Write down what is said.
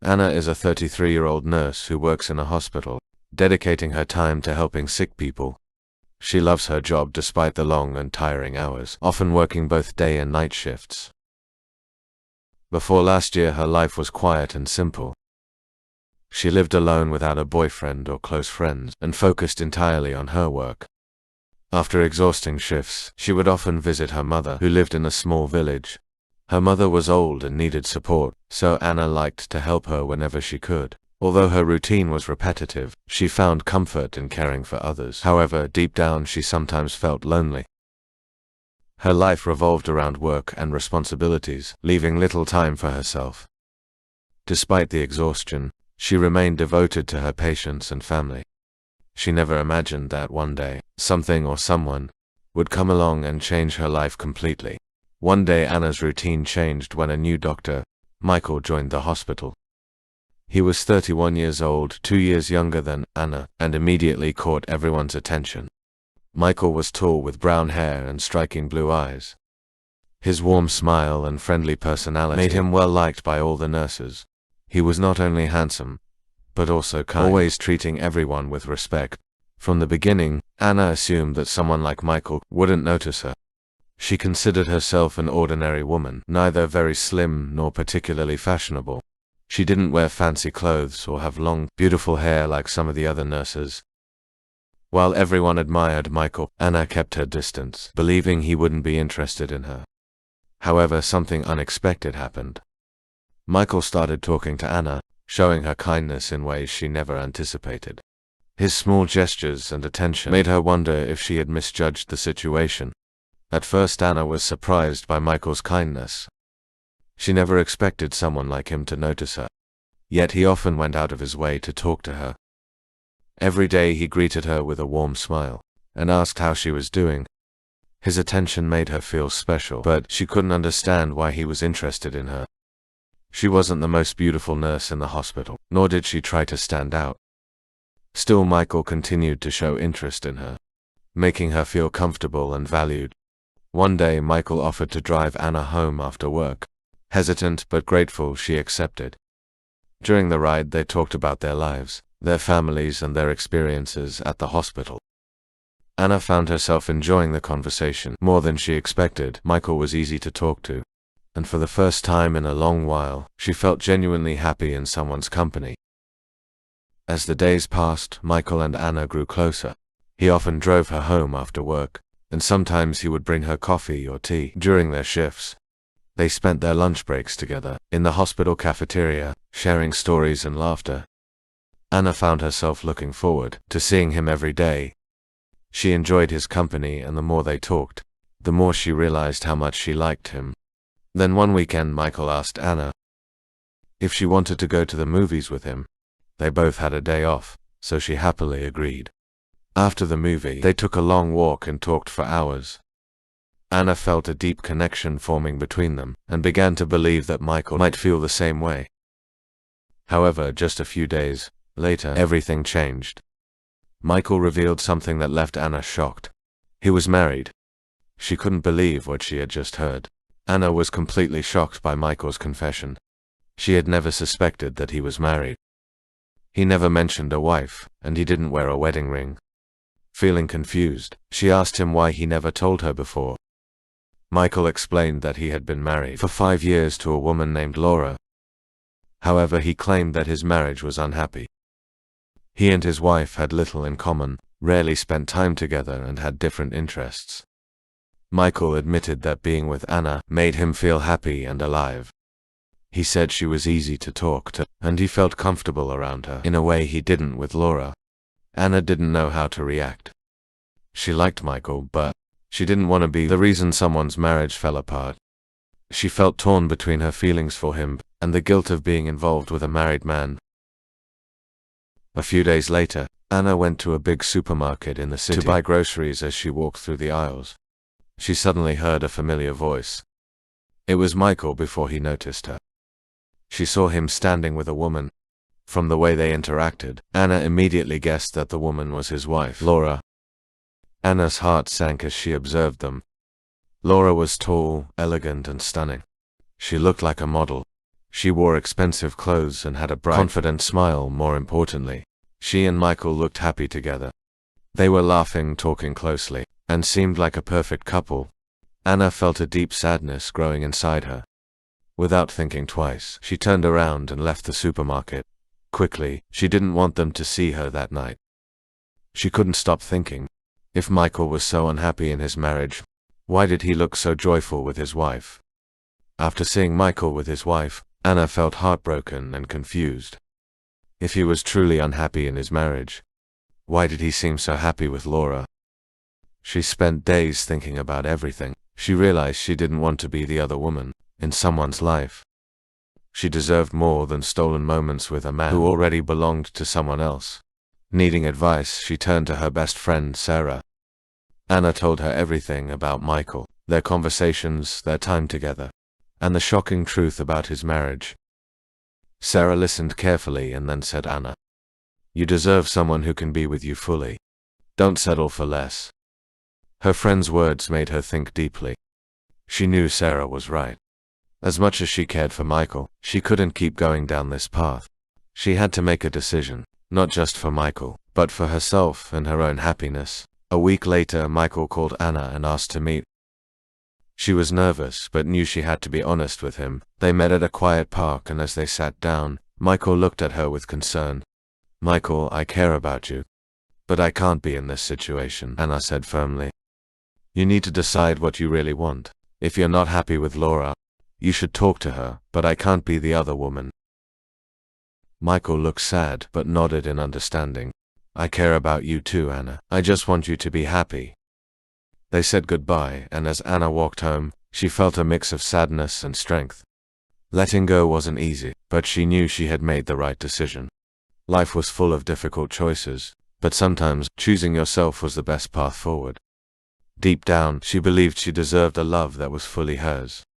Anna is a 33-year-old nurse who works in a hospital, dedicating her time to helping sick people. She loves her job despite the long and tiring hours, often working both day and night shifts. Before last year, her life was quiet and simple. She lived alone without a boyfriend or close friends, and focused entirely on her work. After exhausting shifts, she would often visit her mother, who lived in a small village. Her mother was old and needed support, so Anna liked to help her whenever she could. Although her routine was repetitive, she found comfort in caring for others. However, deep down she sometimes felt lonely. Her life revolved around work and responsibilities, leaving little time for herself. Despite the exhaustion, she remained devoted to her patients and family. She never imagined that one day, something or someone would come along and change her life completely. One day Anna's routine changed when a new doctor, Michael, joined the hospital. He was 31 years old, 2 years younger than Anna, and immediately caught everyone's attention. Michael was tall with brown hair and striking blue eyes. His warm smile and friendly personality made him well liked by all the nurses. He was not only handsome, but also kind, always treating everyone with respect. From the beginning, Anna assumed that someone like Michael wouldn't notice her. She considered herself an ordinary woman, neither very slim nor particularly fashionable. She didn't wear fancy clothes or have long, beautiful hair like some of the other nurses. While everyone admired Michael, Anna kept her distance, believing he wouldn't be interested in her. However, something unexpected happened. Michael started talking to Anna, showing her kindness in ways she never anticipated. His small gestures and attention made her wonder if she had misjudged the situation. At first, Anna was surprised by Michael's kindness. She never expected someone like him to notice her. Yet he often went out of his way to talk to her. Every day he greeted her with a warm smile, and asked how she was doing. His attention made her feel special, but she couldn't understand why he was interested in her. She wasn't the most beautiful nurse in the hospital, nor did she try to stand out. Still, Michael continued to show interest in her, making her feel comfortable and valued. One day, Michael offered to drive Anna home after work. Hesitant but grateful, she accepted. During the ride, they talked about their lives, their families, and their experiences at the hospital. Anna found herself enjoying the conversation more than she expected. Michael was easy to talk to, and for the first time in a long while, she felt genuinely happy in someone's company. As the days passed, Michael and Anna grew closer. He often drove her home after work, and sometimes he would bring her coffee or tea during their shifts. They spent their lunch breaks together, in the hospital cafeteria, sharing stories and laughter. Anna found herself looking forward to seeing him every day. She enjoyed his company, and the more they talked, the more she realized how much she liked him. Then one weekend, Michael asked Anna if she wanted to go to the movies with him. They both had a day off, so she happily agreed. After the movie, they took a long walk and talked for hours. Anna felt a deep connection forming between them, and began to believe that Michael might feel the same way. However, just a few days later, everything changed. Michael revealed something that left Anna shocked. He was married. She couldn't believe what she had just heard. Anna was completely shocked by Michael's confession. She had never suspected that he was married. He never mentioned a wife, and he didn't wear a wedding ring. Feeling confused, she asked him why he never told her before. Michael explained that he had been married for 5 years to a woman named Laura. However, he claimed that his marriage was unhappy. He and his wife had little in common, rarely spent time together, and had different interests. Michael admitted that being with Anna made him feel happy and alive. He said she was easy to talk to, and he felt comfortable around her in a way he didn't with Laura. Anna didn't know how to react. She liked Michael, but she didn't want to be the reason someone's marriage fell apart. She felt torn between her feelings for him and the guilt of being involved with a married man. A few days later, Anna went to a big supermarket in the city to buy groceries. As she walked through the aisles, she suddenly heard a familiar voice. It was Michael before he noticed her. She saw him standing with a woman. From the way they interacted, Anna immediately guessed that the woman was his wife, Laura. Anna's heart sank as she observed them. Laura was tall, elegant, and stunning. She looked like a model. She wore expensive clothes and had a bright, confident smile, more importantly. She and Michael looked happy together. They were laughing, talking closely, and seemed like a perfect couple. Anna felt a deep sadness growing inside her. Without thinking twice, she turned around and left the supermarket. Quickly, she didn't want them to see her that night. She couldn't stop thinking. If Michael was so unhappy in his marriage, why did he look so joyful with his wife? After seeing Michael with his wife, Anna felt heartbroken and confused. If he was truly unhappy in his marriage, why did he seem so happy with Laura? She spent days thinking about everything. She realized she didn't want to be the other woman in someone's life. She deserved more than stolen moments with a man who already belonged to someone else. Needing advice, she turned to her best friend, Sarah. Anna told her everything about Michael, their conversations, their time together, and the shocking truth about his marriage. Sarah listened carefully and then said, "Anna, you deserve someone who can be with you fully. Don't settle for less." Her friend's words made her think deeply. She knew Sarah was right. As much as she cared for Michael, she couldn't keep going down this path. She had to make a decision, not just for Michael, but for herself and her own happiness. A week later, Michael called Anna and asked to meet. She was nervous, but knew she had to be honest with him. They met at a quiet park, and as they sat down, Michael looked at her with concern. "Michael, I care about you. But I can't be in this situation," Anna said firmly. "You need to decide what you really want. If you're not happy with Laura, you should talk to her, but I can't be the other woman." Michael looked sad, but nodded in understanding. "I care about you too, Anna. I just want you to be happy." They said goodbye, and as Anna walked home, she felt a mix of sadness and strength. Letting go wasn't easy, but she knew she had made the right decision. Life was full of difficult choices, but sometimes choosing yourself was the best path forward. Deep down, she believed she deserved a love that was fully hers.